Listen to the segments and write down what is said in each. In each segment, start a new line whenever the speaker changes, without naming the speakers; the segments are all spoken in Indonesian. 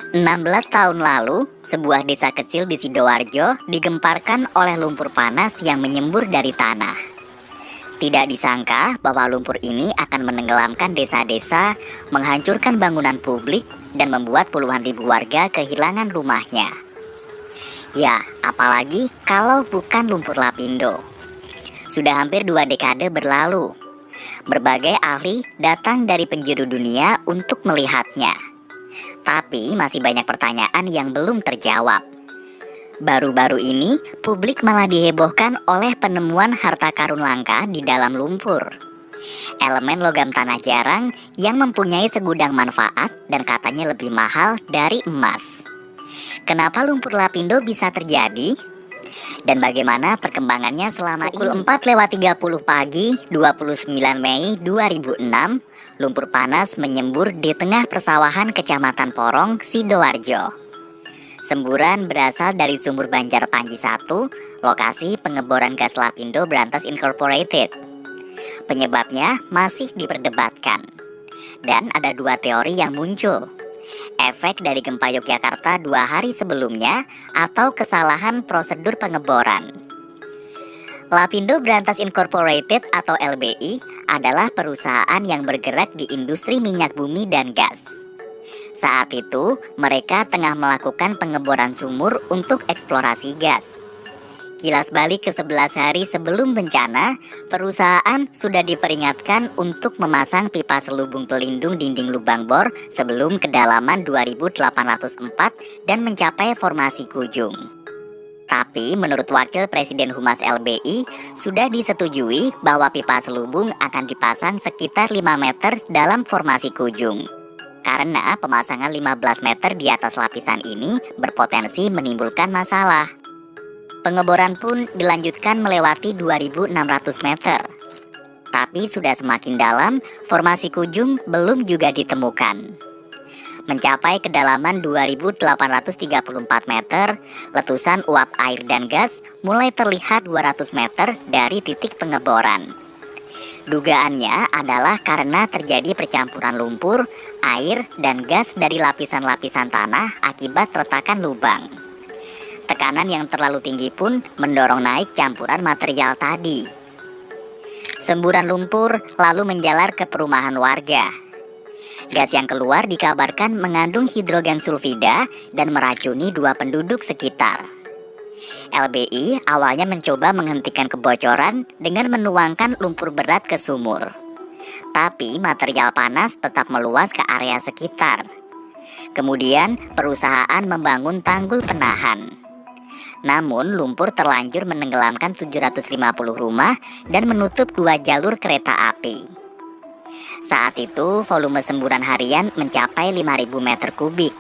16 tahun lalu, sebuah desa kecil di Sidoarjo digemparkan oleh lumpur panas yang menyembur dari tanah. Tidak disangka bahwa lumpur ini akan menenggelamkan desa-desa, menghancurkan bangunan publik, dan membuat puluhan ribu warga kehilangan rumahnya. Ya, apalagi kalau bukan lumpur lapindo. Sudah hampir 2 dekade berlalu. Berbagai ahli datang dari penjuru dunia untuk melihatnya. Tapi masih banyak pertanyaan yang belum terjawab. Baru-baru ini, publik malah dihebohkan oleh penemuan harta karun langka di dalam lumpur. Elemen logam tanah jarang yang mempunyai segudang manfaat dan katanya lebih mahal dari emas. Kenapa lumpur lapindo bisa terjadi? Dan bagaimana perkembangannya selama pukul 4:30 pagi 29 Mei 2006, lumpur panas menyembur di tengah persawahan Kecamatan Porong, Sidoarjo. Semburan berasal dari sumur Banjar Panji 1, lokasi pengeboran gas lapindo Brantas Incorporated. Penyebabnya masih diperdebatkan. Dan ada dua teori yang muncul. Efek dari gempa Yogyakarta 2 hari sebelumnya atau kesalahan prosedur pengeboran. Lapindo Brantas Incorporated atau LBI adalah perusahaan yang bergerak di industri minyak bumi dan gas. Saat itu, mereka tengah melakukan pengeboran sumur untuk eksplorasi gas. Kilas balik ke 11 hari sebelum bencana, perusahaan sudah diperingatkan untuk memasang pipa selubung pelindung dinding lubang bor sebelum kedalaman 2.804 dan mencapai formasi Kujung. Tapi menurut Wakil Presiden Humas LBI, sudah disetujui bahwa pipa selubung akan dipasang sekitar 5 meter dalam formasi Kujung. Karena pemasangan 15 meter di atas lapisan ini berpotensi menimbulkan masalah. Pengeboran pun dilanjutkan melewati 2.600 meter. Tapi sudah semakin dalam, formasi Kujung belum juga ditemukan. Mencapai kedalaman 2.834 meter, letusan uap air dan gas mulai terlihat 200 meter dari titik pengeboran. Dugaannya adalah karena terjadi percampuran lumpur, air, dan gas dari lapisan-lapisan tanah akibat retakan lubang. Tekanan yang terlalu tinggi pun mendorong naik campuran material tadi. Semburan lumpur lalu menjalar ke perumahan warga. Gas yang keluar dikabarkan mengandung hidrogen sulfida dan meracuni 2 penduduk sekitar. LBI awalnya mencoba menghentikan kebocoran dengan menuangkan lumpur berat ke sumur. Tapi material panas tetap meluas ke area sekitar. Kemudian perusahaan membangun tanggul penahan. Namun lumpur terlanjur menenggelamkan 750 rumah dan menutup 2 jalur kereta api. Saat itu volume semburan harian mencapai 5.000 meter kubik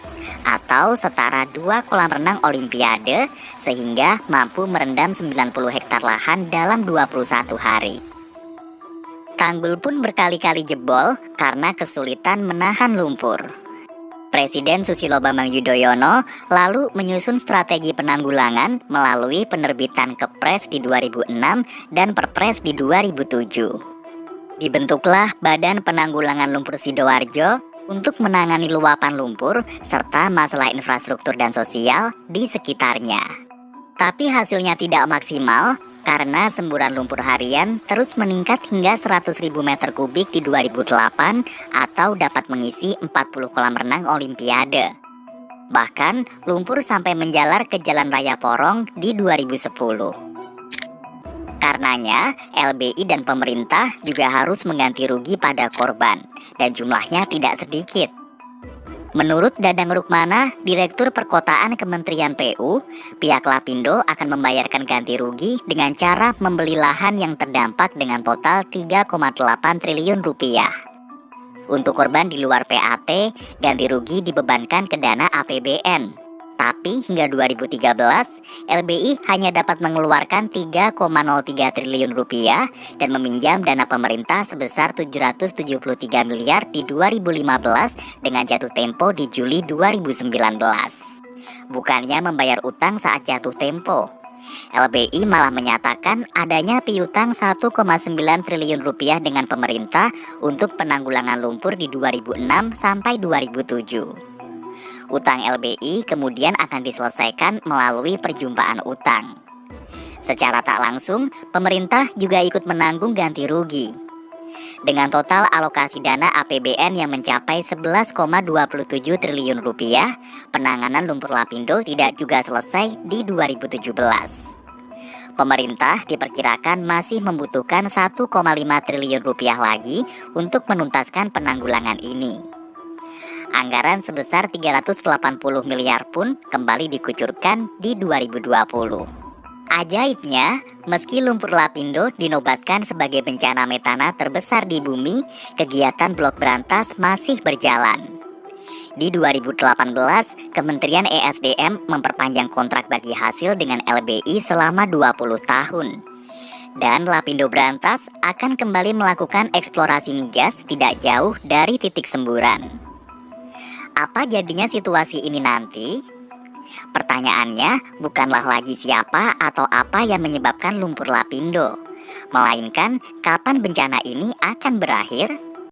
atau setara 2 kolam renang olimpiade, sehingga mampu merendam 90 hektar lahan dalam 21 hari. Tanggul pun berkali-kali jebol karena kesulitan menahan lumpur. Presiden Susilo Bambang Yudhoyono lalu menyusun strategi penanggulangan melalui penerbitan Kepres di 2006 dan Perpres di 2007. Dibentuklah Badan Penanggulangan Lumpur Sidoarjo untuk menangani luapan lumpur serta masalah infrastruktur dan sosial di sekitarnya. Tapi hasilnya tidak maksimal karena semburan lumpur harian terus meningkat hingga 100.000 meter kubik di 2008 atau dapat mengisi 40 kolam renang olimpiade. Bahkan lumpur sampai menjalar ke Jalan Raya Porong di 2010. Karenanya, LBI dan pemerintah juga harus mengganti rugi pada korban, dan jumlahnya tidak sedikit. Menurut Dadang Rukmana, Direktur Perkotaan Kementerian PU, pihak Lapindo akan membayarkan ganti rugi dengan cara membeli lahan yang terdampak dengan total 3,8 triliun rupiah. Untuk korban di luar PAT, ganti rugi dibebankan ke dana APBN. Tapi hingga 2013, LBI hanya dapat mengeluarkan 3,03 triliun rupiah dan meminjam dana pemerintah sebesar 773 miliar di 2015 dengan jatuh tempo di Juli 2019. Bukannya membayar utang saat jatuh tempo, LBI malah menyatakan adanya piutang 1,9 triliun rupiah dengan pemerintah untuk penanggulangan lumpur di 2006 sampai 2007. Utang LBI kemudian akan diselesaikan melalui perjumpaan utang. Secara tak langsung, pemerintah juga ikut menanggung ganti rugi. Dengan total alokasi dana APBN yang mencapai 11,27 triliun rupiah, penanganan lumpur lapindo tidak juga selesai di 2017. Pemerintah diperkirakan masih membutuhkan 1,5 triliun rupiah lagi untuk menuntaskan penanggulangan ini. Anggaran sebesar 380 miliar pun kembali dikucurkan di 2020. Ajaibnya, meski lumpur lapindo dinobatkan sebagai bencana metana terbesar di bumi, kegiatan blok berantas masih berjalan. Di 2018, Kementerian ESDM memperpanjang kontrak bagi hasil dengan LBI selama 20 tahun. Dan Lapindo Brantas akan kembali melakukan eksplorasi migas tidak jauh dari titik semburan. Apa jadinya situasi ini nanti? Pertanyaannya bukanlah lagi siapa atau apa yang menyebabkan lumpur lapindo, melainkan kapan bencana ini akan berakhir.